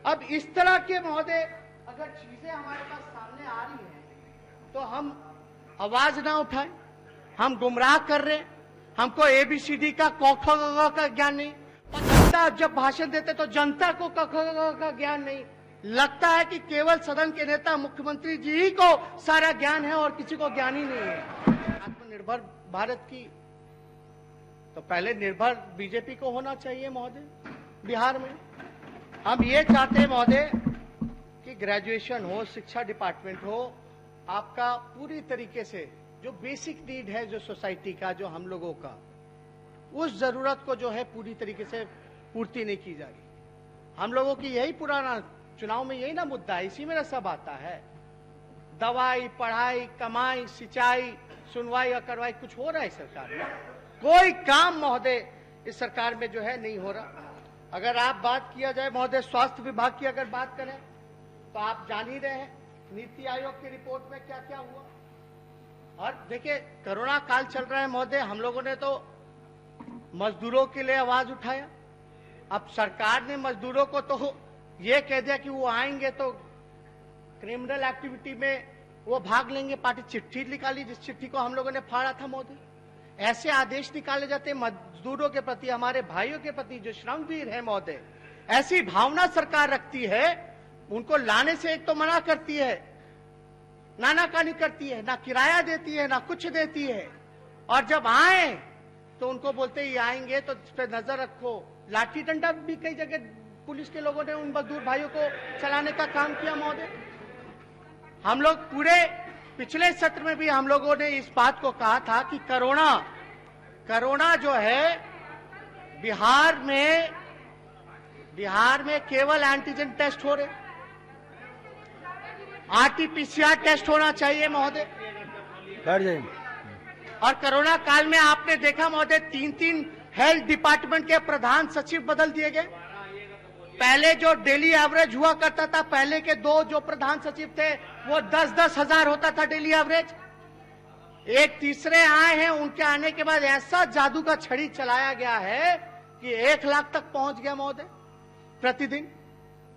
अब इस तरह के महोदय अगर चीजें हमारे पास सामने आ रही हैं तो हम आवाज ना उठाएं, हम गुमराह कर रहे हैं, हमको एबीसीडी का क ख ग का ज्ञान नहीं, और जनता जब भाषण देते तो जनता को क ख ग का ज्ञान नहीं। लगता है कि केवल सदन के नेता मुख्यमंत्री जी ही को सारा ज्ञान है और किसी को ज्ञान ही नहीं है। आत्मनिर्भर भारत की तो पहले निर्भर बीजेपी को होना चाहिए महोदय। बिहार में हम ये चाहते हैं महोदय कि ग्रेजुएशन हो, शिक्षा डिपार्टमेंट हो, आपका पूरी तरीके से जो बेसिक नीड है जो सोसाइटी का, जो हम लोगों का, उस जरूरत को जो है पूरी तरीके से पूर्ति नहीं की जा रही। हम लोगों की यही पुराना चुनाव में यही ना मुद्दा है, इसी में ना सब आता है। दवाई, पढ़ाई, कमाई, सिंचाई, सुनवाई और कार्रवाई कुछ हो रहा है सरकार में? कोई काम महोदय इस सरकार में जो है नहीं हो रहा। अगर आप बात किया जाए महोदय स्वास्थ्य विभाग की अगर बात करें तो आप जान ही रहे हैं नीति आयोग की रिपोर्ट में क्या क्या हुआ। और देखिए कोरोना काल चल रहा है महोदय, हम लोगों ने तो मजदूरों के लिए आवाज उठाया। अब सरकार ने मजदूरों को तो ये कह दिया कि वो आएंगे तो क्रिमिनल एक्टिविटी में वो भाग लेंगे। पार्टी चिट्ठी निकाली जिस चिट्ठी को हम लोगों ने फाड़ा था महोदय। ऐसे आदेश निकाले जाते मजदूरों के प्रति, हमारे भाइयों के प्रति जो श्रमवीर है महोदय। ऐसी भावना सरकार रखती है, उनको लाने से एक तो मना करती है, नानाकानी करती है, ना किराया देती है, ना कुछ देती है, और जब आए तो उनको बोलते ही आएंगे तो इस पर नजर रखो। लाठी डंडा भी कई जगह पुलिस के लोगों ने उन मजदूर भाइयों को चलाने का काम किया महोदय। हम लोग पूरे पिछले सत्र में भी हम लोगों ने इस बात को कहा था कि कोरोना जो है बिहार में केवल एंटीजन टेस्ट हो रहे, आरटीपीसीआर टेस्ट होना चाहिए महोदय। बैठ जाइए। और कोरोना काल में आपने देखा महोदय 3-3 हेल्थ डिपार्टमेंट के प्रधान सचिव बदल दिए गए। पहले जो डेली एवरेज हुआ करता था, पहले के 2 जो प्रधान सचिव थे वो 10-10 हजार होता था डेली एवरेज। एक तीसरे आए हैं, उनके आने के बाद ऐसा जादू का छड़ी चलाया गया है कि 1 लाख तक पहुंच गया महोदय प्रतिदिन।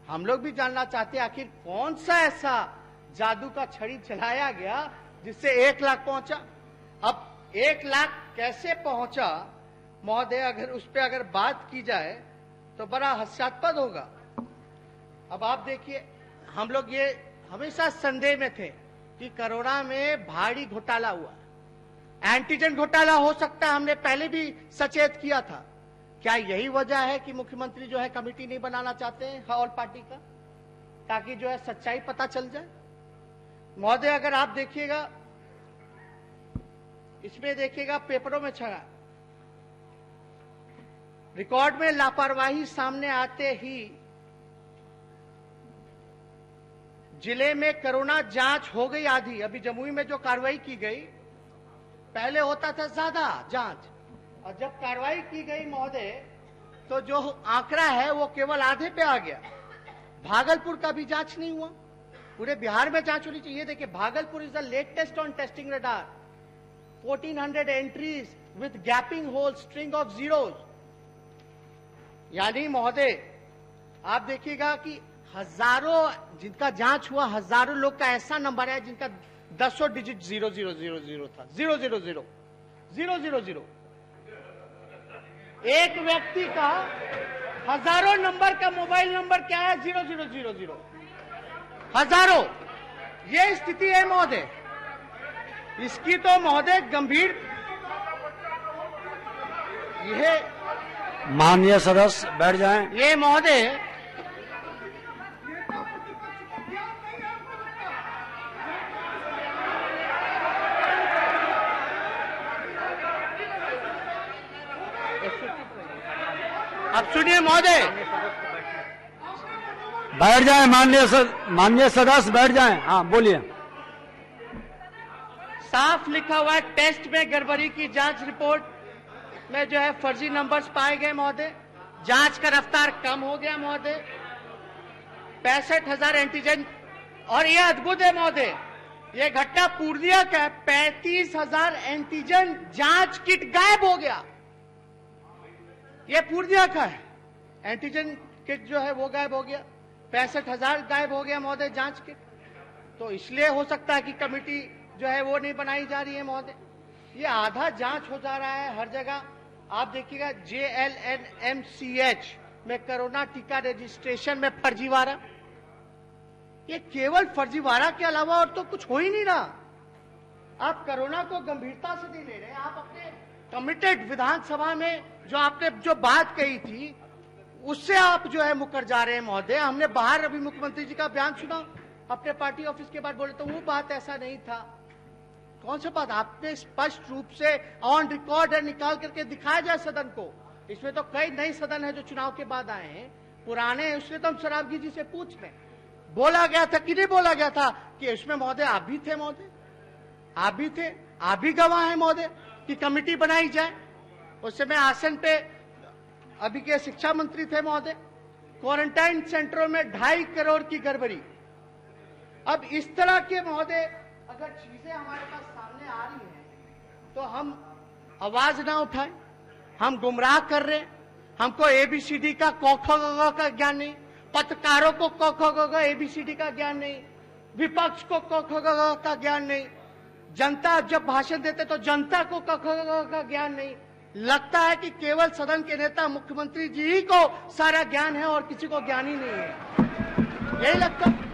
हम लोग भी जानना चाहते हैं आखिर कौन सा ऐसा जादू का छड़ी चलाया गया जिससे 1 लाख पहुंचा। अब 1 लाख कैसे पहुंचा महोदय, अगर उस पर अगर बात की जाए तो बड़ा हास्यास्पद होगा। अब आप देखिए, हम लोग ये हमेशा संदेह में थे कि कोरोना में भारी घोटाला हुआ, एंटीजन घोटाला हो सकता है, हमने पहले भी सचेत किया था। क्या यही वजह है कि मुख्यमंत्री जो है कमेटी नहीं बनाना चाहते हैं ऑल पार्टी का, ताकि जो है सच्चाई पता चल जाए? महोदय अगर आप देखिएगा, इसमें देखिएगा पेपरों में छड़ा, रिकॉर्ड में लापरवाही सामने आते ही जिले में कोरोना जांच हो गई आधी। अभी जमुई में जो कार्रवाई की गई, पहले होता था ज्यादा जांच, और जब कार्रवाई की गई महोदय तो जो आंकड़ा है वो केवल आधे पे आ गया। भागलपुर का भी जांच नहीं हुआ, पूरे बिहार में जांच होनी चाहिए। देखिए Bhagalpur is the latest on testing radar, 1400 entries with gaping hole, string of zeros. यानी महोदय आप देखिएगा कि हजारों जिनका जांच हुआ, हजारों लोग का ऐसा नंबर है जिनका 10 डिजिट 0000 था, 000 एक व्यक्ति का हजारों नंबर का मोबाइल नंबर क्या है, 0000 हजारों। ये स्थिति है महोदय, इसकी तो महोदय गंभीर यह माननीय सदस्य बैठ जाएं। ये महोदय अब सुनिए महोदय, बैठ जाएं। माननीय सदस्य बैठ जाएं। हाँ बोलिए। साफ लिखा हुआ है टेस्ट में गड़बड़ी की जांच रिपोर्ट में जो है फर्जी नंबर्स पाए गए महोदय। जांच का रफ्तार कम हो गया महोदय। 65,000 एंटीजन, और ये अद्भुत है महोदय, ये घटना पूर्णिया का 35,000 एंटीजन जांच किट गायब हो गया। ये पूर्णिया का है, एंटीजन किट जो है वो गायब हो गया। 65,000 गायब हो गया महोदय जांच के। तो इसलिए हो सकता है कि कमेटी जो है वो नहीं बनाई जा रही है महोदय। ये आधा जांच हो जा रहा है हर जगह। आप देखिएगा JLNMCH में कोरोना टीका रजिस्ट्रेशन में फर्जीवाड़ा। ये केवल फर्जीवाड़ा के अलावा और तो कुछ हो ही नहीं रहा। आप कोरोना को गंभीरता से नहीं ले रहे। आप अपने कमिटेड विधानसभा में जो आपने जो बात कही थी उससे आप जो है मुकर जा रहे हैं महोदय। हमने बाहर अभी मुख्यमंत्री जी का बयान सुना अपने पार्टी ऑफिस के बाद, बोले तो वो बात ऐसा नहीं था। कौन सा बात? आपने स्पष्ट रूप से ऑन रिकॉर्ड है, निकाल करके दिखाया जाए सदन को। इसमें तो कई नए सदन है जो चुनाव के बाद आए हैं, पुराने हैं। उसने तो हम शराबगी जी से पूछ लें, बोला गया था कि नहीं बोला गया था कि इसमें महोदय आप भी थे महोदय, आप भी थे, आप भी गवाह हैं महोदय कि कमेटी बनाई जाए। उस समय आसन पे अभी के शिक्षा मंत्री थे महोदय। क्वारंटाइन सेंटरों में 2.5 करोड़ की गड़बड़ी। अब इस तरह के महोदय अगर चीजें हमारे पास सामने आ रही हैं तो हम आवाज ना उठाएं। हम गुमराह कर रहे हैं। हमको ABCD का क ख ग का ज्ञान नहीं, पत्रकारों को क ख ग ABCD का ज्ञान नहीं, विपक्ष को क ख ग का ज्ञान नहीं, जनता जब भाषण देते तो जनता को क ख ग का ज्ञान नहीं। लगता है कि केवल सदन के नेता मुख्यमंत्री जी ही को सारा ज्ञान है और किसी को ज्ञान ही नहीं है। यही लगता है।